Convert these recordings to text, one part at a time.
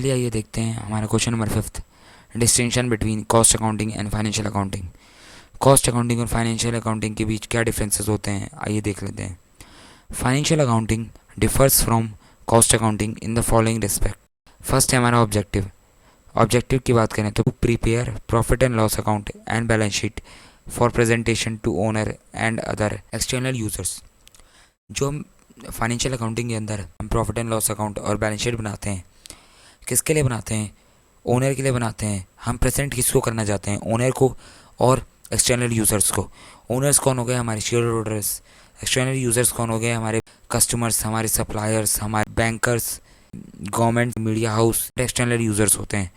चलिए आइए देखते हैं हमारा question number 5, distinction between cost accounting and financial accounting. Cost accounting और फाइनेंशियल अकाउंटिंग के बीच क्या डिफरेंसेस होते हैं, आइए देख लेते हैं। Financial accounting differs from cost accounting in the following respect. First है हमारा ऑब्जेक्टिव। ऑब्जेक्टिव की बात करें तो prepare profit and loss account and balance sheet for presentation to owner and other external users. जो हम फाइनेंशियल अकाउंटिंग के अंदर हम प्रॉफिट एंड लॉस अकाउंट और बैलेंस शीट बनाते हैं, किसके लिए बनाते हैं? ओनर के लिए बनाते हैं। हम प्रेजेंट किसको करना चाहते हैं? ओनर को और एक्सटर्नल यूज़र्स को। ओनर्स कौन हो गए? हमारे शेयर होल्डर्स। एक्सटर्नल यूज़र्स कौन हो गए? हमारे कस्टमर्स, हमारे सप्लायर्स, हमारे bankers, government, media house, external users होते हैं।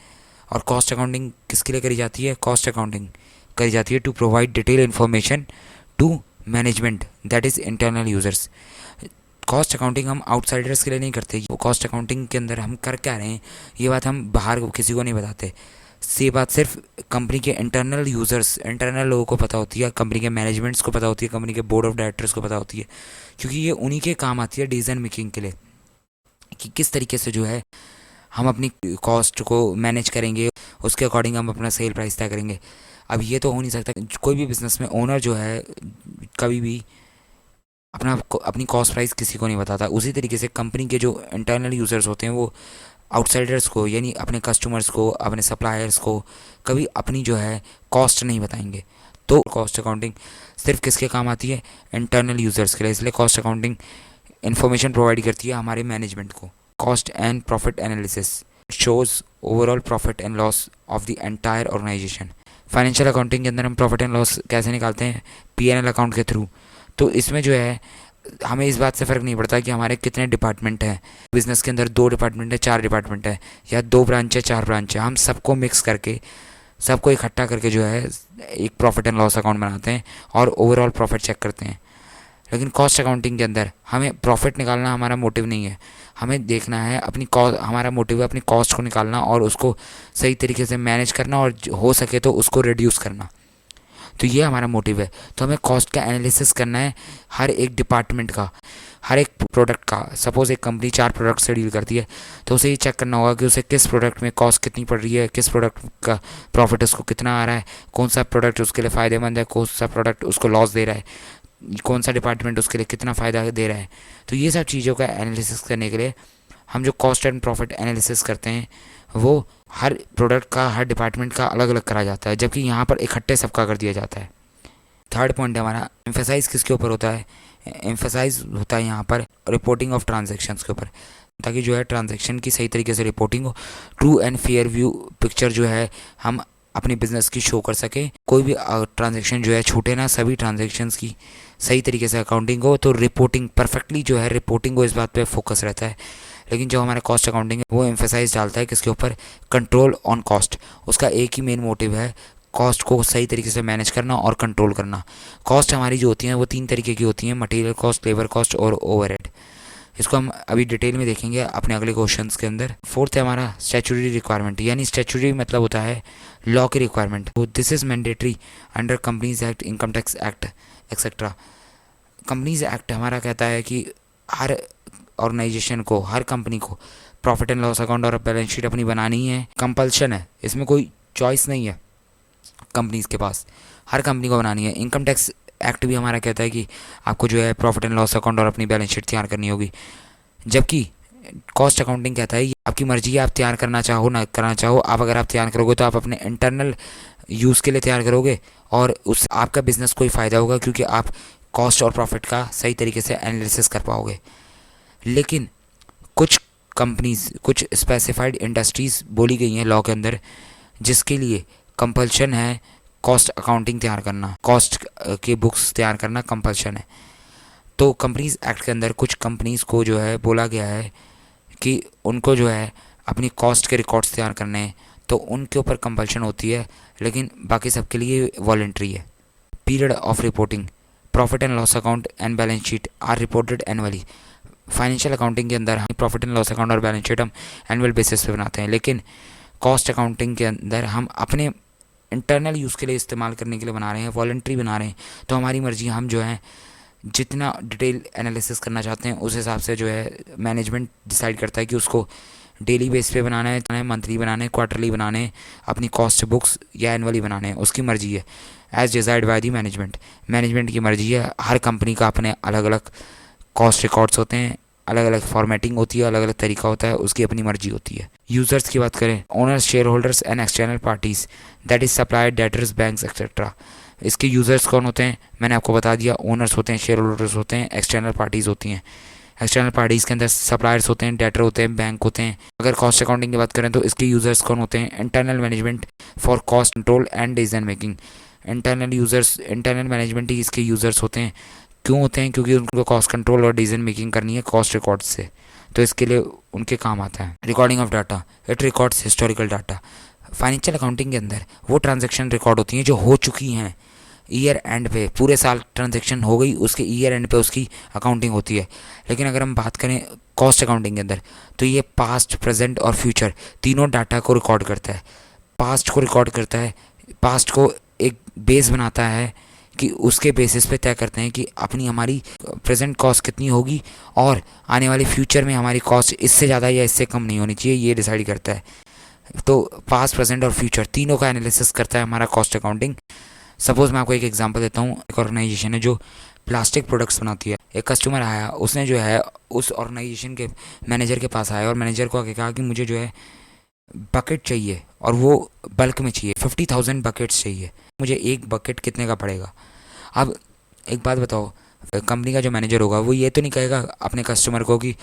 और कॉस्ट अकाउंटिंग किसके लिए करी जाती है? कॉस्ट अकाउंटिंग करी जाती है to provide detail information to management, that is internal users. Cost accounting हम आउटसाइडर्स के लिए नहीं करते। वो कॉस्ट अकाउंटिंग के अंदर हम कर क्या रहे हैं, ये बात हम बाहर किसी को नहीं बताते। ये बात सिर्फ कंपनी के इंटरनल यूज़र्स, इंटरनल लोगों को पता होती है, कंपनी के मैनेजमेंट्स को पता होती है, कंपनी के बोर्ड ऑफ डायरेक्टर्स को पता होती है, क्योंकि ये उन्हीं के काम आती है डिसीजन मेकिंग के लिए कि किस तरीके से जो है हम अपनी कॉस्ट को मैनेज करेंगे, उसके अकॉर्डिंग हम अपना सेल प्राइस तय करेंगे। अब ये तो हो नहीं सकता कोई भी बिजनेस में ओनर जो है कभी भी अपनी कॉस्ट प्राइस किसी को नहीं बताता। उसी तरीके से कंपनी के जो इंटरनल यूज़र्स होते हैं वो आउटसाइडर्स को, यानी अपने कस्टमर्स को, अपने सप्लायर्स को कभी अपनी जो है कॉस्ट नहीं बताएंगे। तो कॉस्ट अकाउंटिंग सिर्फ किसके काम आती है? इंटरनल यूज़र्स के लिए। इसलिए कॉस्ट अकाउंटिंग इन्फॉर्मेशन प्रोवाइड करती है हमारे मैनेजमेंट को। Cost and profit analysis shows overall profit and loss of the entire organisation. Financial accounting के अंदर हम प्रॉफिट एंड लॉस कैसे निकालते हैं? P&L अकाउंट के थ्रू। तो इसमें जो है हमें इस बात से फ़र्क नहीं पड़ता कि हमारे कितने डिपार्टमेंट हैं। बिज़नेस के अंदर 2 डिपार्टमेंट है, 4 डिपार्टमेंट है, या 2 ब्रांच है, 4 ब्रांच है, हम सबको मिक्स करके, सबको इकट्ठा करके जो है एक प्रॉफिट एंड लॉस अकाउंट बनाते हैं और ओवरऑल प्रॉफिट चेक करते हैं। लेकिन कॉस्ट अकाउंटिंग के अंदर हमें प्रॉफिट निकालना हमारा मोटिव नहीं है। हमें देखना है अपनी कॉस्ट, हमारा मोटिव है अपनी कॉस्ट को निकालना और उसको सही तरीके से मैनेज करना और हो सके तो उसको रिड्यूस करना। तो ये हमारा मोटिव है। तो हमें कॉस्ट का एनालिसिस करना है हर एक डिपार्टमेंट का, हर एक प्रोडक्ट का। सपोज़ एक कंपनी 4 प्रोडक्ट से डील करती है तो उसे ये चेक करना होगा कि उसे किस प्रोडक्ट में कॉस्ट कितनी पड़ रही है, किस प्रोडक्ट का प्रॉफिट उसको कितना आ रहा है, कौन सा प्रोडक्ट उसके लिए फ़ायदेमंद है, कौन सा प्रोडक्ट उसको लॉस दे रहा है, कौन सा डिपार्टमेंट उसके लिए कितना फ़ायदा दे रहा है। तो ये सब चीज़ों का एनालिसिस करने के लिए हम जो कॉस्ट एंड प्रॉफिट एनालिसिस करते हैं वो हर प्रोडक्ट का, हर डिपार्टमेंट का अलग अलग करा जाता है, जबकि यहाँ पर इकट्ठे सबका कर दिया जाता है। थर्ड पॉइंट है हमारा एम्फेसाइज किसके ऊपर होता है? एम्फेसाइज होता है यहाँ पर रिपोर्टिंग ऑफ ट्रांजैक्शंस के ऊपर, ताकि जो है ट्रांजैक्शन की सही तरीके से रिपोर्टिंग हो, true and fair view picture जो है हम अपनी बिजनेस की शो कर सकें। कोई भी ट्रांजैक्शन जो है छूटे ना, सभी ट्रांजैक्शंस की सही तरीके से अकाउंटिंग हो, तो रिपोर्टिंग परफेक्टली जो है रिपोर्टिंग को इस बात पे फोकस रहता है। लेकिन जो हमारा कॉस्ट अकाउंटिंग है वो एम्फेसाइज डालता है किसके ऊपर? Control on cost. उसका एक ही मेन मोटिव है कॉस्ट को सही तरीके से मैनेज करना और कंट्रोल करना। कॉस्ट हमारी जो होती हैं वो 3 तरीके की होती हैं, मटेरियल कॉस्ट, लेबर कॉस्ट और ओवरहेड। इसको हम अभी डिटेल में देखेंगे अपने अगले क्वेश्चंस के अंदर। फोर्थ है हमारा स्टैट्यूटरी रिक्वायरमेंट, यानी स्टैट्यूटरी मतलब होता है लॉ की रिक्वायरमेंट। तो this is mandatory under companies act, income tax act etcetera. Companies act हमारा कहता है कि हर ऑर्गेनाइजेशन को, हर कंपनी को प्रॉफिट एंड लॉस अकाउंट और बैलेंस शीट अपनी बनानी है, कंपल्शन है, इसमें कोई चॉइस नहीं है कंपनीज के पास, हर कंपनी को बनानी है। इनकम टैक्स एक्ट भी हमारा कहता है कि आपको जो है प्रॉफिट एंड लॉस अकाउंट और अपनी बैलेंस शीट तैयार करनी होगी, जबकि कॉस्ट अकाउंटिंग कहता है आपकी मर्जी है, आप तैयार करना चाहो ना करना चाहो। आप अगर आप तैयार करोगे तो आप अपने इंटरनल यूज़ के लिए तैयार करोगे और उस आपका बिजनेस को ही फ़ायदा होगा, क्योंकि आप कॉस्ट और प्रॉफिट का सही तरीके से एनालिसिस कर पाओगे। लेकिन कुछ कंपनीज, कुछ स्पेसिफाइड इंडस्ट्रीज़ बोली गई हैं लॉ के अंदर जिसके लिए कंपल्शन है कॉस्ट अकाउंटिंग तैयार करना, कॉस्ट के बुक्स तैयार करना कंपल्शन है। तो कंपनीज एक्ट के अंदर कुछ कंपनीज़ को जो है बोला गया है कि उनको जो है अपनी कॉस्ट के रिकॉर्ड्स तैयार करने हैं, तो उनके ऊपर कंपल्शन होती है, लेकिन बाकी सबके लिए वॉलंटरी है। Period of reporting, profit and loss account and balance sheet are reported annually. Financial accounting के अंदर हम प्रॉफिट एंड लॉस अकाउंट और बैलेंस शीट हम एनुअल बेसिस पे बनाते हैं, लेकिन कॉस्ट अकाउंटिंग के अंदर हम अपने इंटरनल यूज़ के लिए इस्तेमाल करने के लिए बना रहे हैं, वॉलंटरी बना रहे हैं। तो हमारी मर्जी, हम जो है जितना डिटेल एनालिसिस करना चाहते हैं उस हिसाब से जो है मैनेजमेंट डिसाइड करता है कि उसको डेली बेस पे बनाना है, मंथली बनाना है, क्वार्टरली बनाना है, अपनी कॉस्ट बुक्स या एनुअली बनाने हैं, उसकी मर्जी है। As decide by the management, management की मर्जी है। हर कंपनी का अपने अलग अलग कॉस्ट रिकॉर्ड्स होते हैं, अलग अलग फॉर्मेटिंग होती है, अलग अलग तरीका होता है, उसकी अपनी मर्जी होती है। यूजर्स की बात करें, owners, share holders and external parties, that is supplier, debtors, banks etcetera. इसके यूज़र्स कौन होते हैं, मैंने आपको बता दिया, ओनर्स होते हैं, शेयर होल्डर्स होते हैं, एक्सटर्नल पार्टीज़ होती हैं। एक्सटर्नल पार्टीज़ के अंदर सप्लायर्स होते हैं, डेटर होते हैं, बैंक होते हैं। अगर कॉस्ट अकाउंटिंग की बात करें तो इसके यूज़र्स कौन होते हैं, internal management for cost control and decision making. Internal management ही इसके यूज़र्स होते हैं। क्यों होते हैं, क्योंकि उनको कॉस्ट कंट्रोल और डिसीजन मेकिंग करनी है कॉस्ट रिकॉर्ड्स से, तो इसके लिए उनके काम आता है। Recording of data, it records historical data. Financial accounting के अंदर वो ट्रांजैक्शन रिकॉर्ड होती हैं जो हो चुकी हैं, ईयर एंड पे पूरे साल ट्रांजैक्शन हो गई, उसके ईयर एंड पे उसकी अकाउंटिंग होती है। लेकिन अगर हम बात करें कॉस्ट अकाउंटिंग के अंदर, तो ये पास्ट, प्रेजेंट और फ्यूचर तीनों डाटा को रिकॉर्ड करता है। पास्ट को रिकॉर्ड करता है, पास्ट को एक बेस बनाता है कि उसके बेसिस पे तय करते हैं कि अपनी हमारी प्रेजेंट कॉस्ट कितनी होगी और आने वाले फ्यूचर में हमारी कॉस्ट इससे ज़्यादा या इससे कम नहीं होनी चाहिए, ये डिसाइड करता है। तो पास्ट, प्रेजेंट और फ्यूचर तीनों का एनालिसिस करता है हमारा कॉस्ट अकाउंटिंग। सपोज़ मैं आपको एक एग्जांपल देता हूँ। एक ऑर्गेनाइजेशन है जो प्लास्टिक प्रोडक्ट्स बनाती है। एक कस्टमर आया, उसने जो है उस ऑर्गेनाइजेशन के मैनेजर के पास आया और मैनेजर को आके कहा कि मुझे जो है बकेट चाहिए और वो बल्क में चाहिए, 50,000 बकेट्स चाहिए। मुझे एक बकेट कितने का पड़ेगा? अब एक बात बताओ, कंपनी का जो मैनेजर होगा वो ये तो नहीं कहेगा अपने कस्टमर को कि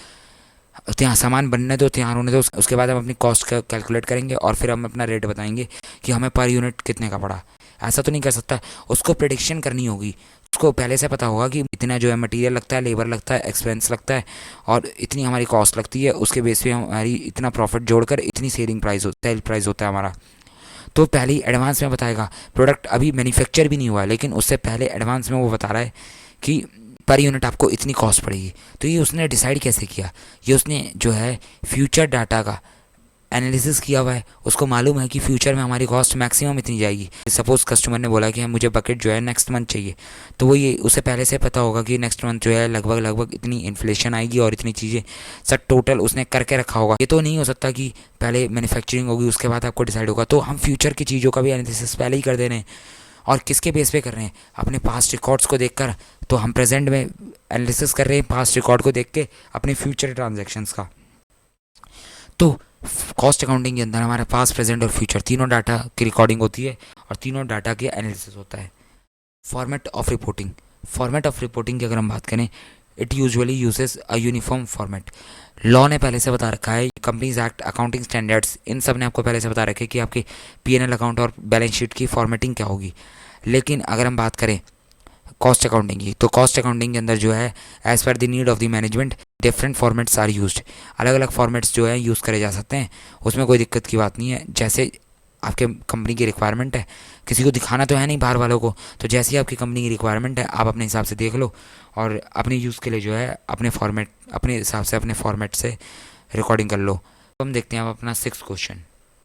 ત્યાં सामान बनने दो, तैयार होने दो, उसके बाद हम अपनी कॉस्ट का कैलकुलेट करेंगे और फिर हम अपना रेट बताएंगे कि हमें पर यूनिट कितने का पड़ा। ऐसा तो नहीं कर सकता। उसको प्रेडिक्शन करनी होगी, उसको पहले से पता होगा कि इतना जो है मटेरियल लगता है, लेबर लगता है, एक्सपेंस लगता है और इतनी हमारी कॉस्ट लगती है, उसके बेस पे हमारी इतना प्रॉफिट जोड़कर इतनी सेल प्राइस होता है हमारा। तो पहले ही एडवांस में बताएगा। प्रोडक्ट अभी मैन्युफैक्चर भी नहीं हुआ है लेकिन उससे पहले एडवांस में वो बता रहा है कि पर यूनिट आपको इतनी कॉस्ट पड़ेगी। तो ये उसने डिसाइड कैसे किया? ये उसने जो है फ्यूचर डाटा का एनालिसिस किया हुआ है। उसको मालूम है कि फ्यूचर में हमारी कॉस्ट मैक्सिमम इतनी जाएगी। सपोज़ कस्टमर ने बोला कि मुझे बकेट जो है नेक्स्ट मंथ चाहिए, तो वो ये उसे पहले से पता होगा कि नेक्स्ट मंथ जो है लगभग इतनी इन्फ्लेशन आएगी और इतनी चीज़ें सब टोटल उसने करके रखा होगा। ये तो नहीं हो सकता कि पहले मैन्युफैक्चरिंग होगी उसके बाद आपको डिसाइड होगा। तो हम फ्यूचर की चीज़ों का भी एनालिसिस पहले ही कर दे रहे हैं। और किसके बेस पे कर रहे हैं? अपने पास्ट रिकॉर्ड्स को देखकर। तो हम प्रेजेंट में एनालिसिस कर रहे हैं पास्ट रिकॉर्ड को देख के अपने फ्यूचर ट्रांजैक्शंस का। तो कॉस्ट अकाउंटिंग के अंदर हमारे पास्ट, प्रेजेंट और फ्यूचर तीनों डाटा की रिकॉर्डिंग होती है और तीनों डाटा के एनालिसिस होता है। Format of reporting, format of reporting की अगर हम बात करें, it usually uses a uniform format. Law ने पहले से बता रखा है, कंपनीज एक्ट, अकाउंटिंग स्टैंडर्ड्स, इन सब ने आपको पहले से बता रखा है कि आपकी पीएनएल अकाउंट और बैलेंस शीट की फॉर्मेटिंग क्या होगी। लेकिन अगर हम बात करें कॉस्ट अकाउंटिंग की, तो कॉस्ट अकाउंटिंग के अंदर जो है as per the need of the management different formats are used. अलग अलग फॉर्मेट्स जो है यूज़ करे जा सकते हैं, उसमें कोई दिक्कत की बात नहीं है। जैसे आपके कंपनी की रिक्वायरमेंट है, किसी को दिखाना तो है नहीं बाहर वालों को, तो जैसी आपकी कंपनी की रिक्वायरमेंट है आप अपने हिसाब से देख लो और अपने यूज़ के लिए जो है अपने हिसाब से अपने फॉर्मेट से रिकॉर्डिंग कर लो। तो हम देखते हैं अब अपना 6th क्वेश्चन।